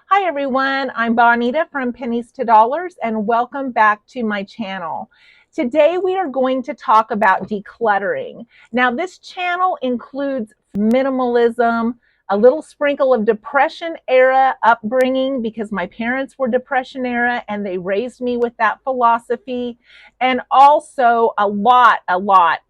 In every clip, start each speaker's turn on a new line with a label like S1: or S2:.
S1: Hi everyone, I'm Bonita from Pennies to Dollars and welcome back to my channel. Today we are going to talk about decluttering. Now this channel includes minimalism, a little sprinkle of depression era upbringing because my parents were depression era and they raised me with that philosophy, and also a lot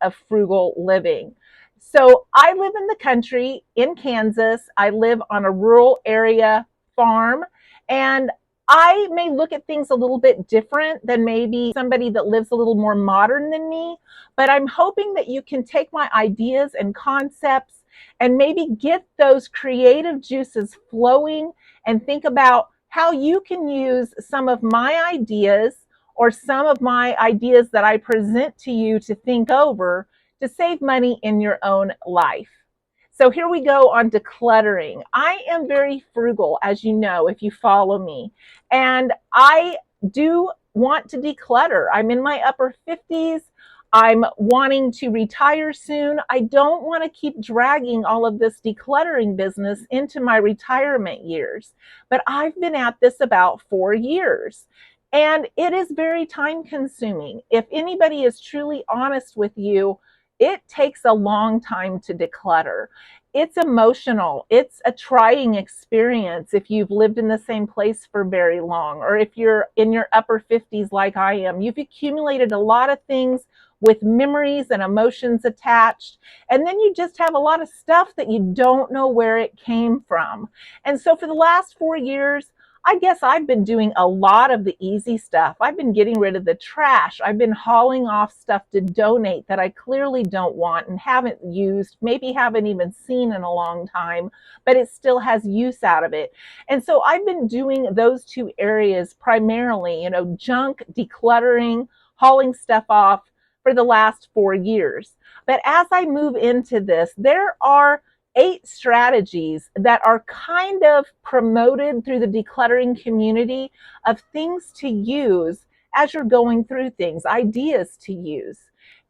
S1: of frugal living. So I live in the country in Kansas. I live on a rural area farm. And I may look at things a little bit different than maybe somebody that lives a little more modern than me, but I'm hoping that you can take my ideas and concepts and maybe get those creative juices flowing and think about how you can use some of my ideas or some of my ideas that I present to you to think over to save money in your own life. So here we go on decluttering. I am very frugal, as you know, if you follow me. And I do want to declutter. I'm in my upper 50s. I'm wanting to retire soon. I don't want to keep dragging all of this decluttering business into my retirement years. But I've been at this about 4 years. And it is very time consuming. If anybody is truly honest with you, it takes a long time to declutter. It's emotional. It's a trying experience if you've lived in the same place for very long, or if you're in your upper 50s like I am. You've accumulated a lot of things with memories and emotions attached, and then you just have a lot of stuff that you don't know where it came from. And so for the last 4 years, I guess I've been doing a lot of the easy stuff. I've been getting rid of the trash. I've been hauling off stuff to donate that I clearly don't want and haven't used, maybe haven't even seen in a long time, but it still has use out of it. And so I've been doing those two areas primarily, junk, decluttering, hauling stuff off for the last 4 years. But as I move into this, there are 8 strategies that are kind of promoted through the decluttering community of things to use as you're going through things, ideas to use.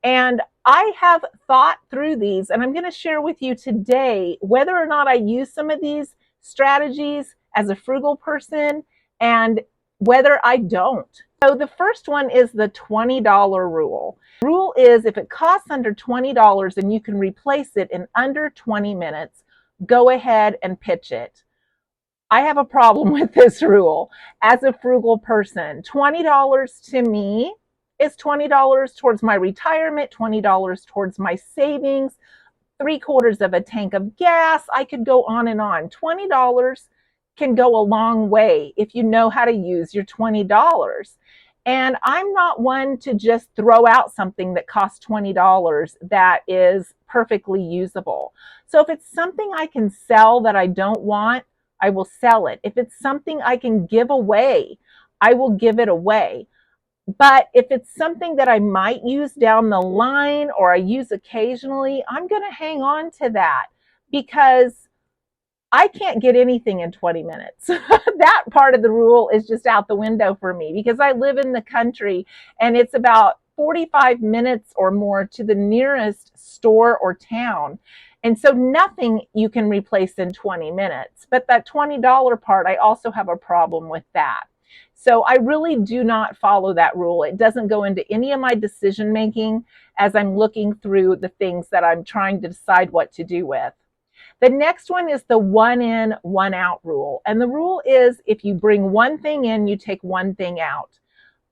S1: And I have thought through these, and I'm going to share with you today whether or not I use some of these strategies as a frugal person and whether I don't. So the first one is the $20 rule. The rule is if it costs under $20 and you can replace it in under 20 minutes, go ahead and pitch it. I have a problem with this rule as a frugal person. $20 to me is $20 towards my retirement, $20 towards my savings, 3/4 of a tank of gas. I could go on and on. $20 can go a long way if you know how to use your $20. And I'm not one to just throw out something that costs $20 that is perfectly usable. So if it's something I can sell that I don't want, I will sell it. If it's something I can give away, I will give it away. But if it's something that I might use down the line or I use occasionally, I'm going to hang on to that because I can't get anything in 20 minutes. That part of the rule is just out the window for me because I live in the country and it's about 45 minutes or more to the nearest store or town. And so nothing you can replace in 20 minutes. But that $20 part, I also have a problem with that. So I really do not follow that rule. It doesn't go into any of my decision making as I'm looking through the things that I'm trying to decide what to do with. The next one is the one in, one out rule. And the rule is if you bring one thing in, you take one thing out.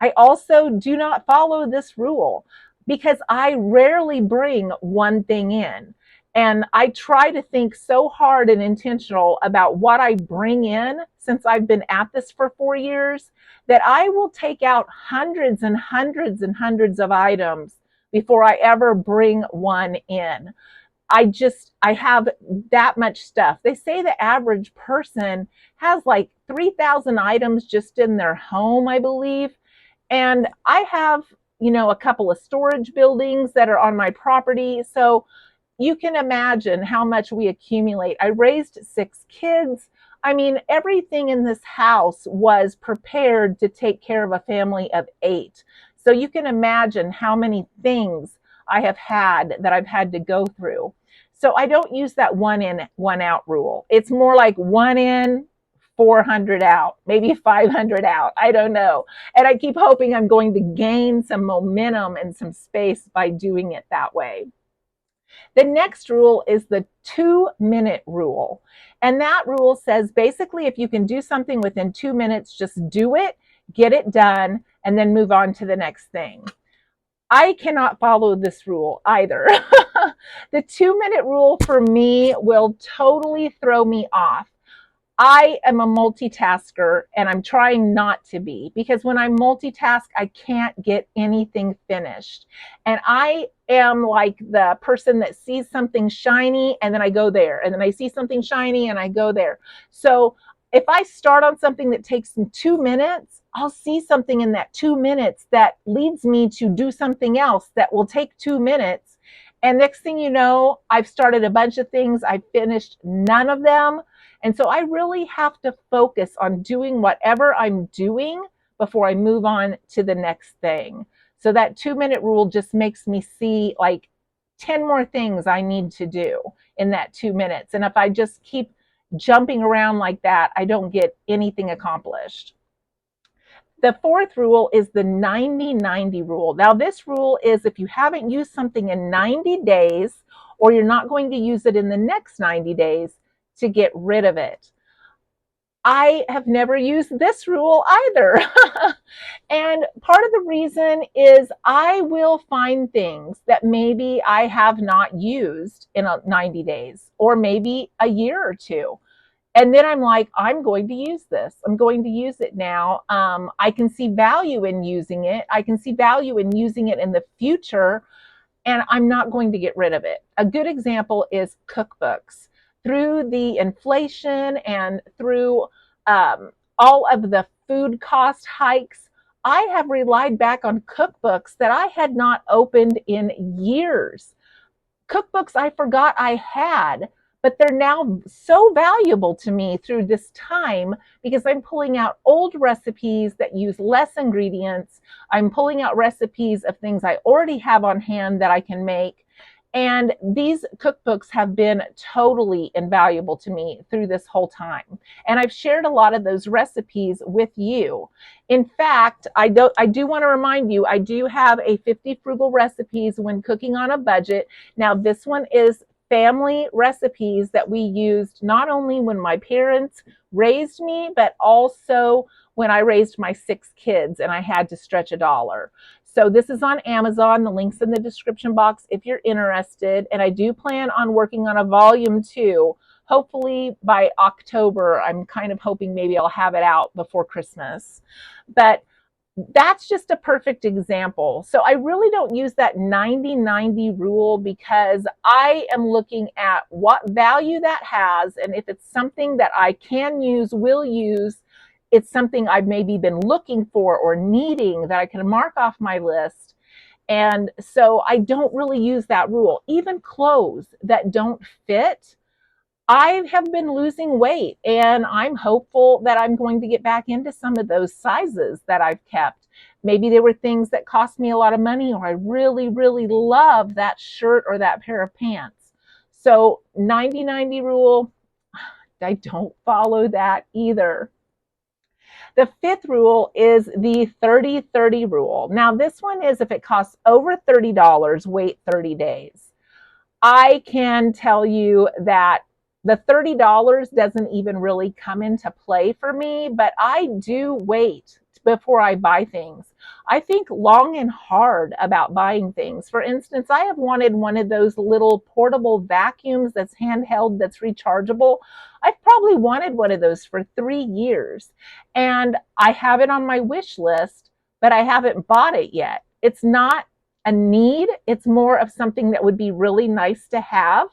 S1: I also do not follow this rule because I rarely bring one thing in. And I try to think so hard and intentional about what I bring in since I've been at this for 4 years that I will take out hundreds and hundreds and hundreds of items before I ever bring one in. I have that much stuff. They say the average person has like 3,000 items just in their home, I believe. And I have, a couple of storage buildings that are on my property. So you can imagine how much we accumulate. I raised 6 kids. I mean, everything in this house was prepared to take care of a family of 8. So you can imagine how many things I have had that I've had to go through. So I don't use that one in, one out rule. It's more like one in, 400 out, maybe 500 out. I don't know. And I keep hoping I'm going to gain some momentum and some space by doing it that way. The next rule is the 2-minute rule. And that rule says basically if you can do something within 2 minutes, just do it, get it done, and then move on to the next thing. I cannot follow this rule either. The 2-minute rule for me will totally throw me off. I am a multitasker and I'm trying not to be, because when I multitask, I can't get anything finished. And I am like the person that sees something shiny and then I go there, and then I see something shiny and I go there. So if I start on something that takes 2 minutes, I'll see something in that 2 minutes that leads me to do something else that will take 2 minutes. And next thing you know, I've started a bunch of things. I've finished none of them. And so I really have to focus on doing whatever I'm doing before I move on to the next thing. So that 2-minute rule just makes me see like 10 more things I need to do in that 2 minutes. And if I just keep jumping around like that, I don't get anything accomplished. The fourth rule is the 90-90 rule. Now, this rule is if you haven't used something in 90 days, or you're not going to use it in the next 90 days, to get rid of it. I have never used this rule either. And part of the reason is I will find things that maybe I have not used in 90 days, or maybe a year or two. And then I'm like, I'm going to use this. I'm going to use it now. I can see value in using it. I can see value in using it in the future, and I'm not going to get rid of it. A good example is cookbooks. Through the inflation and through all of the food cost hikes, I have relied back on cookbooks that I had not opened in years. Cookbooks I forgot I had, but they're now so valuable to me through this time because I'm pulling out old recipes that use less ingredients. I'm pulling out recipes of things I already have on hand that I can make. And these cookbooks have been totally invaluable to me through this whole time. And I've shared a lot of those recipes with you. In fact, I do want to remind you, I do have a 50 frugal recipes when cooking on a budget. Now, this one is family recipes that we used not only when my parents raised me, but also when I raised my 6 kids and I had to stretch $1. So this is on Amazon. The link's in the description box if you're interested. And I do plan on working on a volume 2. Hopefully by October. I'm kind of hoping maybe I'll have it out before Christmas. But that's just a perfect example. So I really don't use that 90-90 rule because I am looking at what value that has. And if it's something that I can use, will use, it's something I've maybe been looking for or needing that I can mark off my list. And so I don't really use that rule. Even clothes that don't fit, I have been losing weight and I'm hopeful that I'm going to get back into some of those sizes that I've kept. Maybe there were things that cost me a lot of money, or I really, really love that shirt or that pair of pants. So 90-90 rule, I don't follow that either. The fifth rule is the 30-30 rule. Now, this one is if it costs over $30, wait 30 days. I can tell you that the $30 doesn't even really come into play for me, but I do wait before I buy things. I think long and hard about buying things. For instance, I have wanted one of those little portable vacuums that's handheld, that's rechargeable. I've probably wanted one of those for 3 years, and I have it on my wish list, but I haven't bought it yet. It's not a need. It's more of something that would be really nice to have.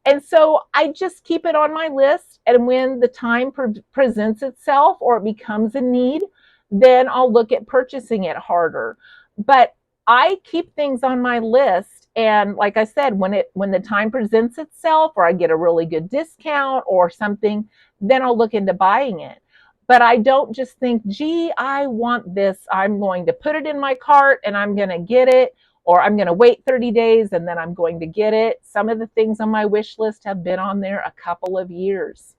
S1: And so I just keep it on my list. And when the time presents itself or it becomes a need, then I'll look at purchasing it harder. But I keep things on my list. And like I said, when the time presents itself or I get a really good discount or something, then I'll look into buying it. But I don't just think, gee, I want this. I'm going to put it in my cart and I'm going to get it. Or I'm going to wait 30 days and then I'm going to get it. Some of the things on my wish list have been on there a couple of years.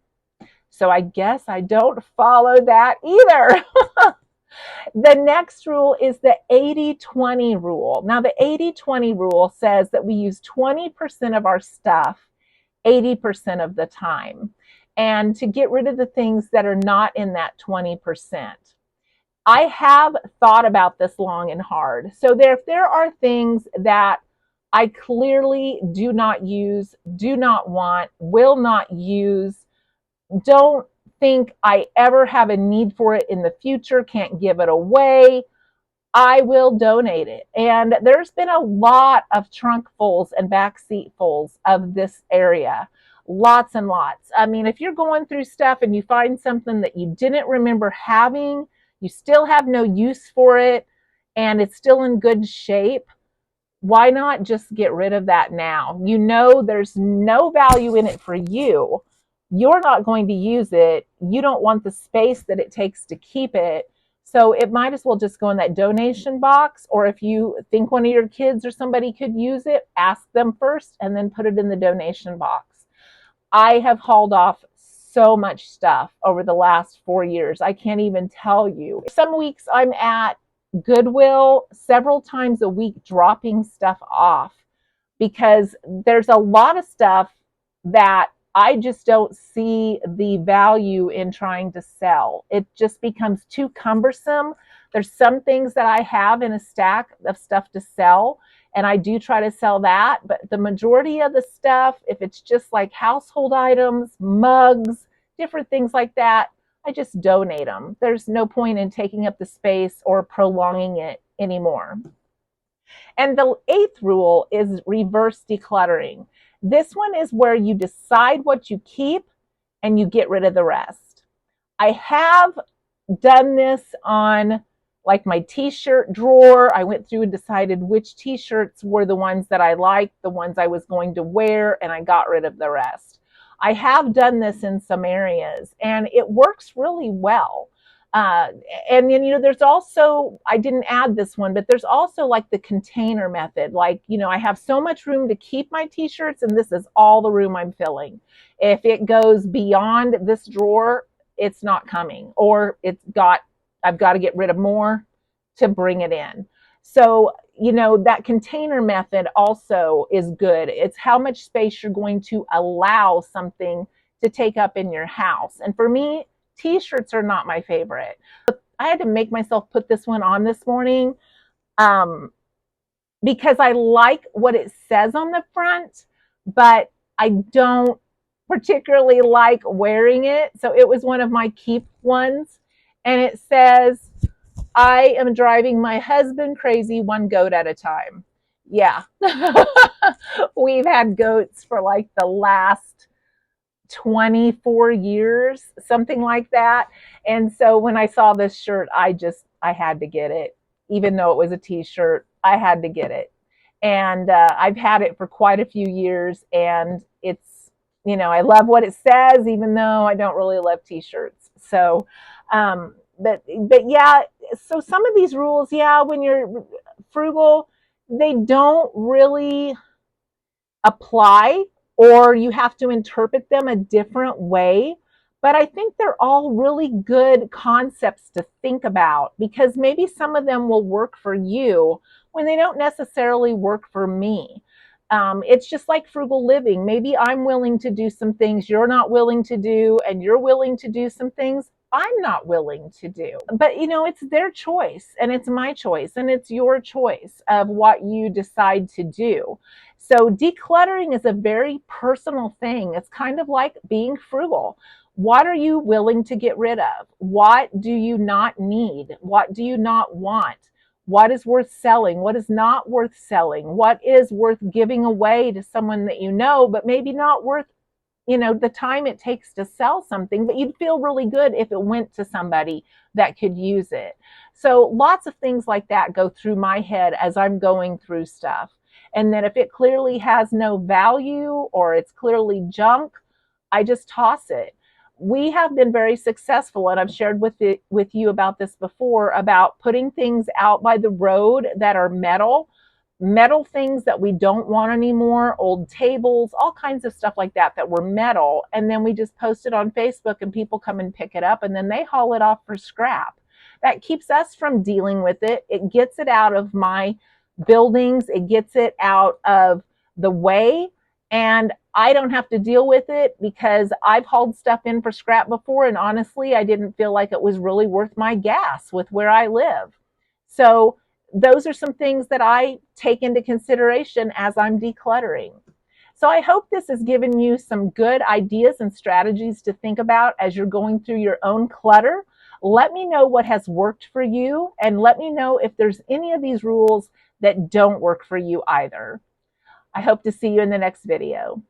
S1: So I guess I don't follow that either. The next rule is the 80-20 rule. Now, the 80-20 rule says that we use 20% of our stuff 80% of the time, and to get rid of the things that are not in that 20%. I have thought about this long and hard. So if there are things that I clearly do not use, do not want, will not use, don't think I ever have a need for it in the future, can't give it away, I will donate it. And there's been a lot of trunkfuls and backseatfuls of this area. Lots and lots. I mean, if you're going through stuff and you find something that you didn't remember having, you still have no use for it, and it's still in good shape, why not just get rid of that now? You know there's no value in it for you. You're not going to use it. You don't want the space that it takes to keep it. So it might as well just go in that donation box, or if you think one of your kids or somebody could use it, ask them first and then put it in the donation box. I have hauled off so much stuff over the last 4 years. I can't even tell you. Some weeks I'm at Goodwill several times a week dropping stuff off because there's a lot of stuff that I just don't see the value in trying to sell. It just becomes too cumbersome. There's some things that I have in a stack of stuff to sell, and I do try to sell that. But the majority of the stuff, if it's just like household items, mugs, different things like that, I just donate them. There's no point in taking up the space or prolonging it anymore. And the 8th rule is reverse decluttering. This one is where you decide what you keep and you get rid of the rest. I have done this on like my t-shirt drawer. I went through and decided which t-shirts were the ones that I liked, the ones I was going to wear, and I got rid of the rest. I have done this in some areas and it works really well. And then, there's also, I didn't add this one, but there's also like the container method. Like, I have so much room to keep my t-shirts and this is all the room I'm filling. If it goes beyond this drawer, it's not coming, or I've got to get rid of more to bring it in. So, that container method also is good. It's how much space you're going to allow something to take up in your house. And for me, t-shirts are not my favorite. I had to make myself put this one on this morning because I like what it says on the front, but I don't particularly like wearing it. So it was one of my keep ones. And it says, I am driving my husband crazy, one goat at a time. Yeah. We've had goats for like the last 24 years, something like that. And so when I saw this shirt, I had to get it. Even though it was a t-shirt, I had to get it. And I've had it for quite a few years, and it's, I love what it says, even though I don't really love t-shirts. So, but yeah, so some of these rules, yeah, when you're frugal, they don't really apply, or you have to interpret them a different way. But I think they're all really good concepts to think about, because maybe some of them will work for you when they don't necessarily work for me. It's just like frugal living. Maybe I'm willing to do some things you're not willing to do, and you're willing to do some things I'm not willing to do. But it's their choice, and it's my choice, and it's your choice of what you decide to do. So decluttering is a very personal thing. It's kind of like being frugal. What are you willing to get rid of? What do you not need? What do you not want? What is worth selling? What is not worth selling? What is worth giving away to someone that but maybe not worth the time it takes to sell something, but you'd feel really good if it went to somebody that could use it. So lots of things like that go through my head as I'm going through stuff. And then if it clearly has no value or it's clearly junk, I just toss it. We have been very successful, and I've shared with you about this before, about putting things out by the road that are metal. metal things that we don't want anymore, old tables, all kinds of stuff like that that were metal. And then we just post it on Facebook and people come and pick it up and then they haul it off for scrap. That keeps us from dealing with it. It gets it out of my buildings, it gets it out of the way, and I don't have to deal with it because I've hauled stuff in for scrap before, and honestly, I didn't feel like it was really worth my gas with where I live. So those are some things that I take into consideration as I'm decluttering. So I hope this has given you some good ideas and strategies to think about as you're going through your own clutter. Let me know what has worked for you, and let me know if there's any of these rules that don't work for you either. I hope to see you in the next video.